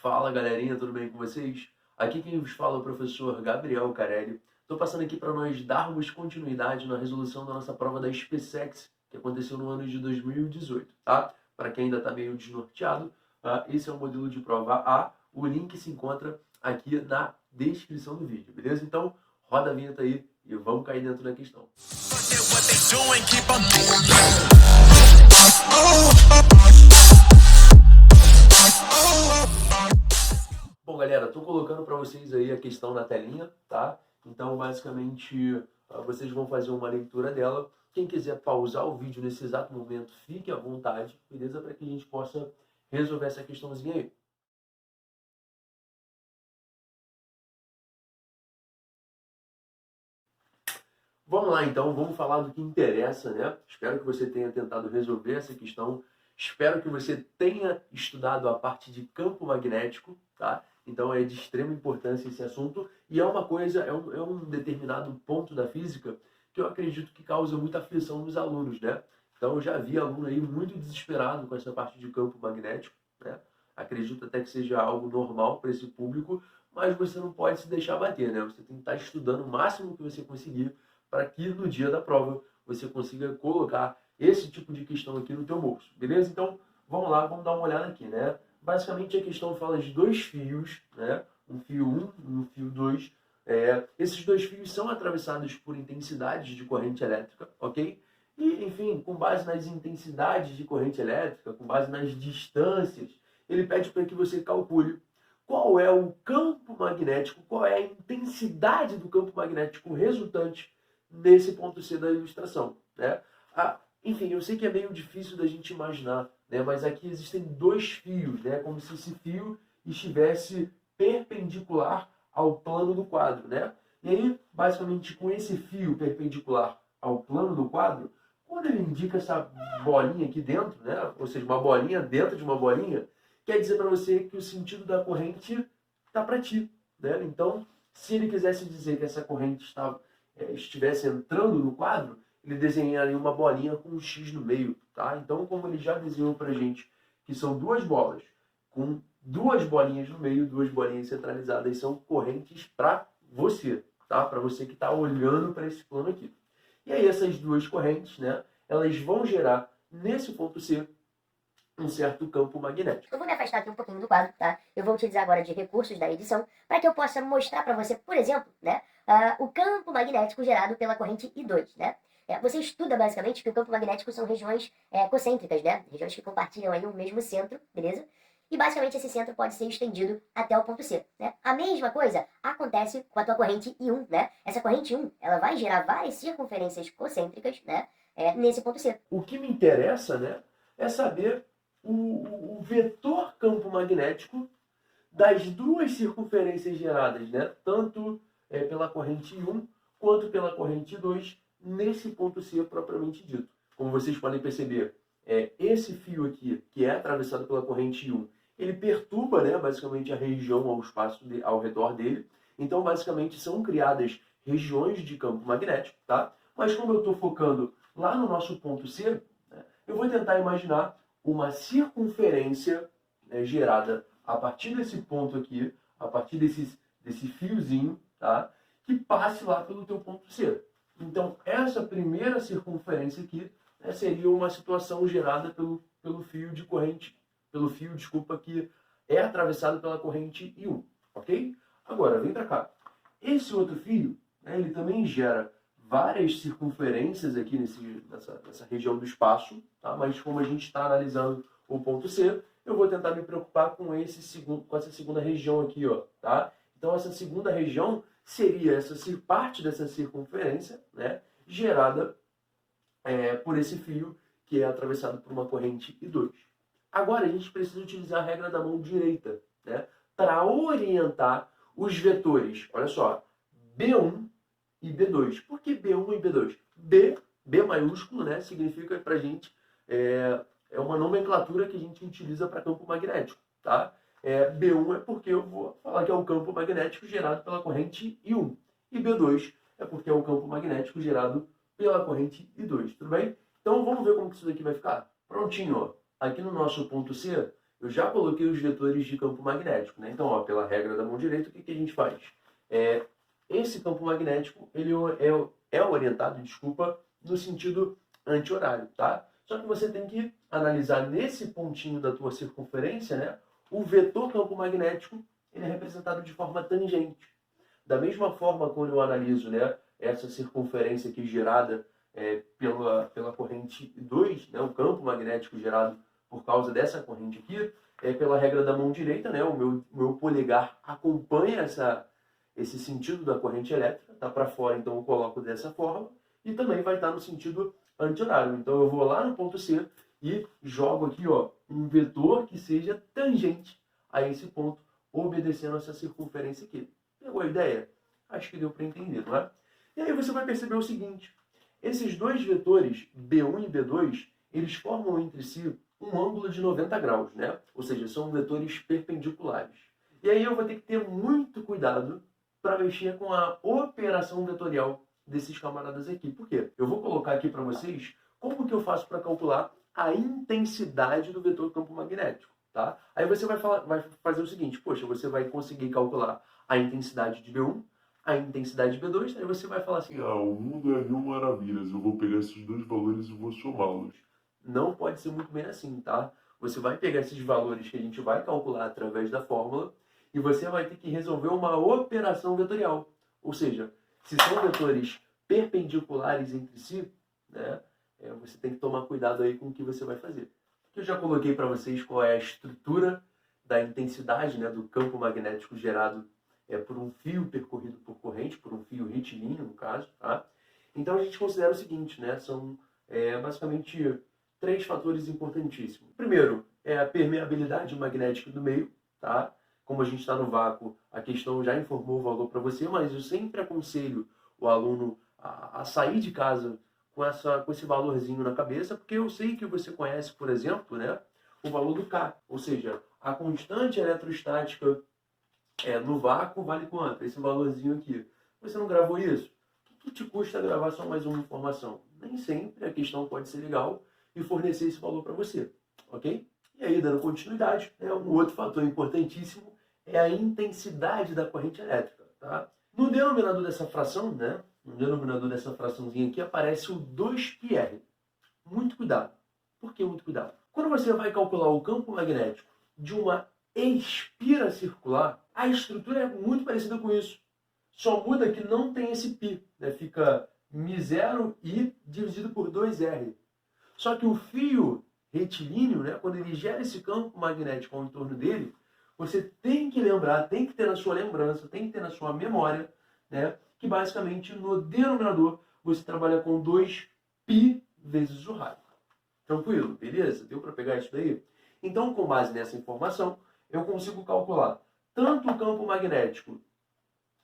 Fala galerinha, tudo bem com vocês? Aqui quem vos fala é o professor Gabriel Carelli. Estou passando aqui para nós darmos continuidade na resolução da nossa prova da SpaceX, que aconteceu no ano de 2018, tá? Para quem ainda está meio desnorteado, esse é o modelo de prova A. O link se encontra aqui na descrição do vídeo, beleza? Então, roda a vinheta aí e vamos cair dentro da questão. Bom, galera, estou colocando para vocês aí a questão na telinha, tá? Então, basicamente, vocês vão fazer uma leitura dela. Quem quiser pausar o vídeo nesse exato momento, fique à vontade, beleza? Para que a gente possa resolver essa questãozinha aí. Vamos lá, então, vamos falar do que interessa, né? Espero que você tenha tentado resolver essa questão. Espero que você tenha estudado a parte de campo magnético, tá? Então é de extrema importância esse assunto e é uma coisa, é um determinado ponto da física que eu acredito que causa muita aflição nos alunos, né? Então eu já vi aluno aí muito desesperado com essa parte de campo magnético, né? Acredito até que seja algo normal para esse público, mas você não pode se deixar bater, né? Você tem que estar estudando o máximo que você conseguir para que no dia da prova você consiga colocar esse tipo de questão aqui no teu bolso, beleza? Então, vamos lá, vamos dar uma olhada aqui, né? Basicamente, a questão fala de dois fios, né? Um fio 1 e um fio 2. Esses dois fios são atravessados por intensidades de corrente elétrica, ok? E, enfim, com base nas intensidades de corrente elétrica, com base nas distâncias, ele pede para que você calcule qual é o campo magnético, qual é a intensidade do campo magnético resultante nesse ponto C da ilustração, né? Enfim, eu sei que é meio difícil da gente imaginar, né? Mas aqui existem dois fios, né? Como se esse fio estivesse perpendicular ao plano do quadro, né? E aí, basicamente, com esse fio perpendicular ao plano do quadro, quando ele indica essa bolinha aqui dentro, né? Ou seja, uma bolinha dentro de uma bolinha, quer dizer para você que o sentido da corrente está para ti, né? Então, se ele quisesse dizer que essa corrente estivesse entrando no quadro, ele desenharia uma bolinha com um X no meio, tá? Então, como ele já desenhou pra gente que são duas bolas com duas bolinhas no meio, duas bolinhas centralizadas, são correntes para você, tá? Para você que está olhando para esse plano aqui. E aí essas duas correntes, né, elas vão gerar nesse ponto C um certo campo magnético. Eu vou me afastar aqui um pouquinho do quadro, tá? Eu vou utilizar agora de recursos da edição para que eu possa mostrar para você, por exemplo, né, o campo magnético gerado pela corrente I2, né? Você estuda basicamente que o campo magnético são regiões concêntricas, né? Regiões que compartilham aí o mesmo centro, beleza? E basicamente esse centro pode ser estendido até o ponto C, né? A mesma coisa acontece com a tua corrente I1, né? Essa corrente I1, ela vai gerar várias circunferências concêntricas, né? Nesse ponto C. O que me interessa, né, é saber o vetor campo magnético das duas circunferências geradas, né, tanto pela corrente I1 quanto pela corrente I2, nesse ponto C propriamente dito. Como vocês podem perceber, esse fio aqui, que é atravessado pela corrente I1, ele perturba, né, basicamente a região ao espaço ao redor dele. Então, basicamente, são criadas regiões de campo magnético, tá? Mas como eu estou focando lá no nosso ponto C, né, eu vou tentar imaginar uma circunferência, né, gerada a partir desse ponto aqui, a partir desse fiozinho, tá, que passe lá pelo teu ponto C. Então, essa primeira circunferência aqui, né, seria uma situação gerada pelo fio de corrente, que é atravessado pela corrente I1, ok? Agora, vem para cá. Esse outro fio, né, ele também gera várias circunferências aqui nessa região do espaço, tá? Mas como a gente está analisando o ponto C, eu vou tentar me preocupar com essa segunda região aqui, ó, tá? Então, essa segunda região seria parte dessa circunferência, né, gerada por esse fio que é atravessado por uma corrente I2. Agora, a gente precisa utilizar a regra da mão direita, né, para orientar os vetores. Olha só, B1 e B2. Por que B1 e B2? B maiúsculo, né, significa para a gente, é uma nomenclatura que a gente utiliza para campo magnético, tá? B1 é porque eu vou falar que é o campo magnético gerado pela corrente I1. E B2 é porque é o campo magnético gerado pela corrente I2, tudo bem? Então vamos ver como que isso daqui vai ficar. Prontinho, ó. Aqui no nosso ponto C, eu já coloquei os vetores de campo magnético, né? Então, ó, pela regra da mão direita, o que a gente faz? Esse campo magnético ele é orientado, desculpa, no sentido anti-horário, tá? Só que você tem que analisar nesse pontinho da tua circunferência, né? O vetor campo magnético ele é representado de forma tangente. Da mesma forma, quando eu analiso, né, essa circunferência aqui gerada pela corrente 2, né, o campo magnético gerado por causa dessa corrente aqui, pela regra da mão direita, né, o meu polegar acompanha esse sentido da corrente elétrica, tá para fora, então eu coloco dessa forma, e também vai estar no sentido anti-horário. Então eu vou lá no ponto C e jogo aqui, ó, um vetor que seja tangente a esse ponto, obedecendo essa circunferência aqui. Pegou a ideia? Acho que deu para entender, não é? E aí você vai perceber o seguinte, esses dois vetores, B1 e B2, eles formam entre si um ângulo de 90 graus, né? Ou seja, são vetores perpendiculares. E aí eu vou ter que ter muito cuidado para mexer com a operação vetorial desses camaradas aqui. Por quê? Eu vou colocar aqui para vocês como que eu faço para calcular a intensidade do vetor campo magnético, tá? Aí você vai fazer o seguinte, poxa, você vai conseguir calcular a intensidade de B1, a intensidade de B2, aí você vai falar assim, o mundo é mil maravilhas, eu vou pegar esses dois valores e vou somá-los. Não pode ser muito bem assim, tá? Você vai pegar esses valores que a gente vai calcular através da fórmula e você vai ter que resolver uma operação vetorial. Ou seja, se são vetores perpendiculares entre si, né, você tem que tomar cuidado aí com o que você vai fazer. Eu já coloquei para vocês qual é a estrutura da intensidade, né, do campo magnético gerado por um fio percorrido por corrente, por um fio retilíneo, no caso. Tá? Então a gente considera o seguinte, né, são basicamente 3 fatores importantíssimos. Primeiro, é a permeabilidade magnética do meio. Tá? Como a gente está no vácuo, a questão já informou o valor para você, mas eu sempre aconselho o aluno a sair de casa com esse valorzinho na cabeça, porque eu sei que você conhece, por exemplo, né, o valor do K, ou seja, a constante eletrostática no vácuo vale quanto? Esse valorzinho aqui. Você não gravou isso? O que te custa gravar só mais uma informação? Nem sempre a questão pode ser legal e fornecer esse valor para você, ok? E aí, dando continuidade, um outro fator importantíssimo é a intensidade da corrente elétrica, tá? No denominador dessa fração, né, no denominador dessa fraçãozinha aqui, aparece o 2πr. Muito cuidado. Por que muito cuidado? Quando você vai calcular o campo magnético de uma espira circular, a estrutura é muito parecida com isso. Só muda que não tem esse π, né? Fica μ0i dividido por 2r. Só que o fio retilíneo, né, quando ele gera esse campo magnético ao entorno dele, você tem que lembrar, tem que ter na sua lembrança, tem que ter na sua memória, né, que basicamente no denominador você trabalha com 2π vezes o raio. Tranquilo? Beleza? Deu para pegar isso daí? Então, com base nessa informação, eu consigo calcular tanto o campo magnético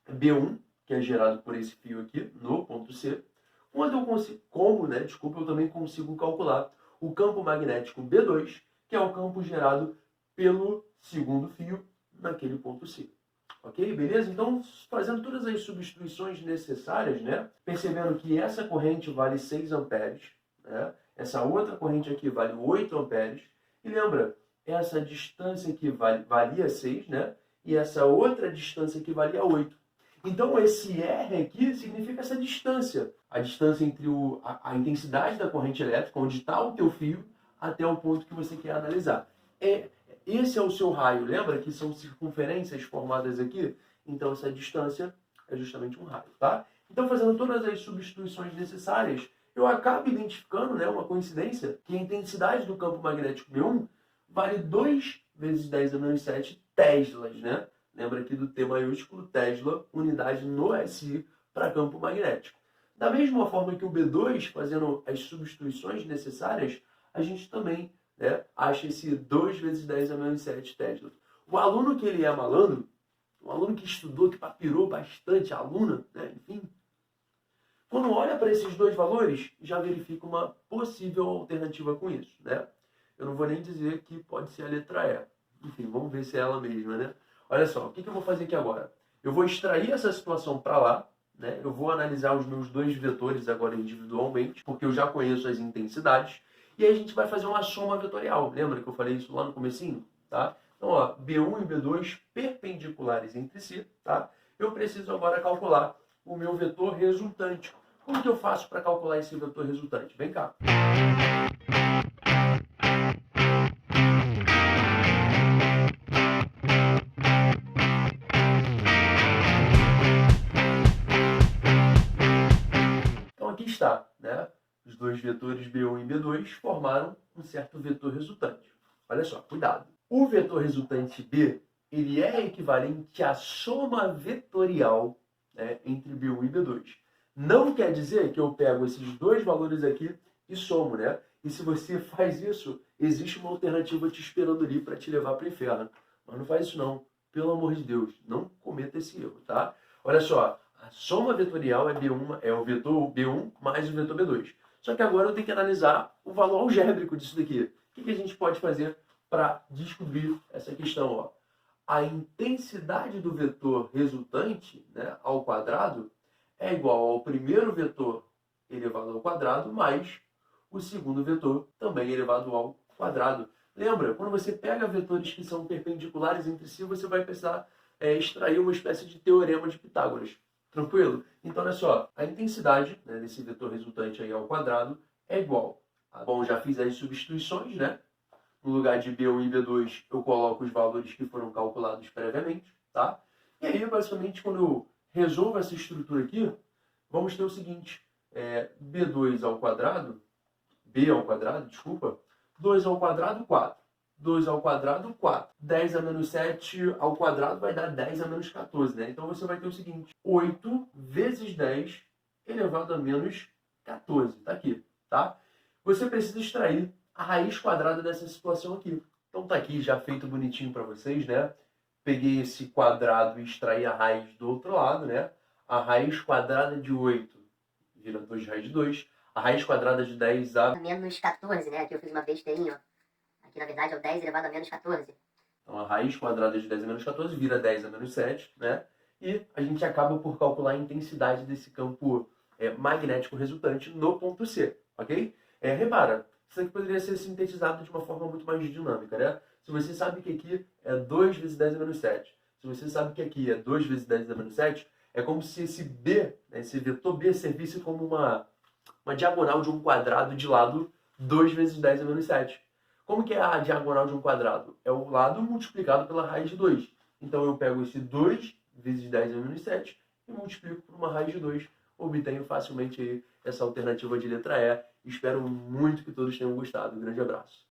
B1, que é gerado por esse fio aqui, no ponto C, quanto eu também consigo calcular o campo magnético B2, que é o campo gerado pelo segundo fio naquele ponto C. Ok? Beleza? Então, fazendo todas as substituições necessárias, né? Percebendo que essa corrente vale 6 amperes, né? Essa outra corrente aqui vale 8 amperes. E lembra, essa distância aqui valia 6, né? E essa outra distância aqui valia 8. Então, esse R aqui significa essa distância. A distância entre a intensidade da corrente elétrica, onde está o teu fio, até o ponto que você quer analisar. Esse é o seu raio. Lembra que são circunferências formadas aqui? Então, essa distância é justamente um raio, tá? Então, fazendo todas as substituições necessárias, eu acabo identificando, né, uma coincidência, que a intensidade do campo magnético B1 vale 2 vezes 10 a menos 7 teslas, né? Lembra aqui do T maiúsculo, Tesla, unidade no SI para campo magnético. Da mesma forma que o B2, fazendo as substituições necessárias, a gente também, né, acha esse 2 vezes 10 a menos 7 Tesla. O aluno que ele é malandro, o aluno que estudou, que papirou bastante, a aluna, né, enfim, quando olha para esses dois valores, já verifica uma possível alternativa com isso, né? Eu não vou nem dizer que pode ser a letra E. Enfim, vamos ver se é ela mesma, né? Olha só, o que eu vou fazer aqui agora? Eu vou extrair essa situação para lá, né? Eu vou analisar os meus dois vetores agora individualmente, porque eu já conheço as intensidades, e aí a gente vai fazer uma soma vetorial. Lembra que eu falei isso lá no comecinho? tá? Então, ó, B1 e B2 perpendiculares entre si, tá? Eu preciso agora calcular o meu vetor resultante. Como que eu faço para calcular esse vetor resultante? Vem cá. Então aqui está, né? Os dois vetores B1 e B2 formaram um certo vetor resultante. Olha só, cuidado. O vetor resultante B, ele é equivalente à soma vetorial, né, entre B1 e B2. Não quer dizer que eu pego esses dois valores aqui e somo, né? E se você faz isso, existe uma alternativa te esperando ali para te levar para o inferno. Mas não faz isso não. Pelo amor de Deus, não cometa esse erro, tá? Olha só, a soma vetorial é o vetor B1 mais o vetor B2. Só que agora eu tenho que analisar o valor algébrico disso daqui. O que a gente pode fazer para descobrir essa questão? Ó? A intensidade do vetor resultante, né, ao quadrado é igual ao primeiro vetor elevado ao quadrado mais o segundo vetor também elevado ao quadrado. Lembra, quando você pega vetores que são perpendiculares entre si, você vai precisar extrair uma espécie de teorema de Pitágoras. Tranquilo? Então, olha só, a intensidade, né, desse vetor resultante aí ao quadrado é igual. Bom, já fiz as substituições, né? No lugar de B1 e B2, eu coloco os valores que foram calculados previamente, tá? E aí, basicamente, quando eu resolvo essa estrutura aqui, vamos ter o seguinte, B2 ao quadrado, B ao quadrado, desculpa, 2 ao quadrado, 4. 2 ao quadrado, 4. 10 a menos 7 ao quadrado vai dar 10 a menos 14, né? Então você vai ter o seguinte, 8 vezes 10 elevado a menos 14. Tá aqui, tá? Você precisa extrair a raiz quadrada dessa situação aqui. Então tá aqui já feito bonitinho para vocês, né? Peguei esse quadrado e extraí a raiz do outro lado, né? A raiz quadrada de 8 vira 2 raiz de 2. A raiz quadrada de 10 a menos 14, né? Aqui eu fiz uma besteirinha, ó. Aqui na verdade é o 10 elevado a menos 14. Então a raiz quadrada de 10 a menos 14 vira 10 a menos 7, né? E a gente acaba por calcular a intensidade desse campo magnético resultante no ponto C, ok? Repara, isso aqui poderia ser sintetizado de uma forma muito mais dinâmica, né? Se você sabe que aqui é 2 vezes 10 a menos 7, se você sabe que aqui é 2 vezes 10 a menos 7, é como se esse B, né, esse vetor B, servisse como uma diagonal de um quadrado de lado 2 vezes 10 a menos 7. Como que é a diagonal de um quadrado? É o lado multiplicado pela raiz de 2. Então eu pego esse 2 vezes 10 a menos 7 e multiplico por uma raiz de 2. Obtenho facilmente aí essa alternativa de letra E. Espero muito que todos tenham gostado. Um grande abraço.